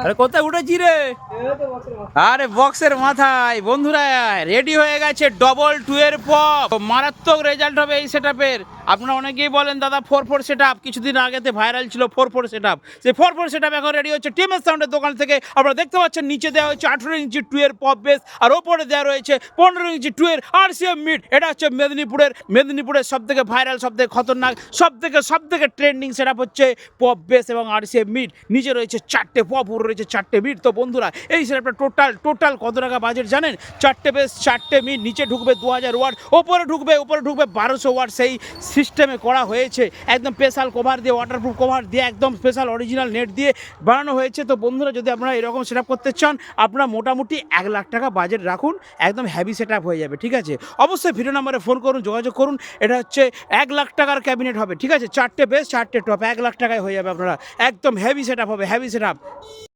আরে কোথায় উঠেছি রে? আরে বক্সের মাথায় বন্ধুরা রেডি হয়ে গেছে ডবল 2 এর পপ। মারাত্মক রেজাল্ট হবে এই সেটআপের। আপনারা অনেকেই বলেন দাদা 4-4 সেটআপ, কিছুদিন আগেতে ভাইরাল ছিল 4-4 সেটআপ। সেই 4-4 সেটআপ এখন রেডি হচ্ছে টিএমএস সাউন্ডের দোকান থেকে। আপনারা দেখতে পাচ্ছেন নিচে দেওয়া হচ্ছে 18 ইঞ্চি 2 এর পপ বেস, আর ওপরে দেওয়া রয়েছে 15 ইঞ্চি 2 এর আরসিএম মিড। এটা হচ্ছে মেদিনীপুরের সব থেকে ভাইরাল, সব থেকে খতরনাক, সব থেকে ট্রেন্ডিং সেটআপ হচ্ছে পপ বেস এবং আরসিএম মিড। নিচে রয়েছে 4টে পপ, উপরে রয়েছে 4টে মিড। তো বন্ধুরা এই সেটআপটা টোটাল কত টাকা বাজেট জানেন? 4টে বেস 4টে মিড, নিচে ঢুকবে 2000 ওয়াট, ওপরে ঢুকবে 1200 ওয়াট। সেই সিস্টেমে করা হয়েছে, একদম স্পেশাল কভার দিয়ে, ওয়াটারপ্রুফ কভার দিয়ে, একদম স্পেশাল অরিজিনাল নেট দিয়ে বানানো হয়েছে। তো বন্ধুরা যদি আপনারা এরকম সেটআপ করতে চান, আপনারা মোটামুটি 1 লাখ টাকা বাজেট রাখুন, একদম হেভি সেটআপ হয়ে যাবে। ঠিক আছে, অবশ্যই ভিডিও নাম্বারে ফোন করুন, যোগাযোগ করুন। এটা হচ্ছে 1 লাখ টাকার ক্যাবিনেট হবে। ঠিক আছে, 4টে বেস 4টে টপ, 1 লাখ টাকায় হয়ে যাবে। আপনারা একদম হেভি সেটআপ হবে, হেভি সেটআপ।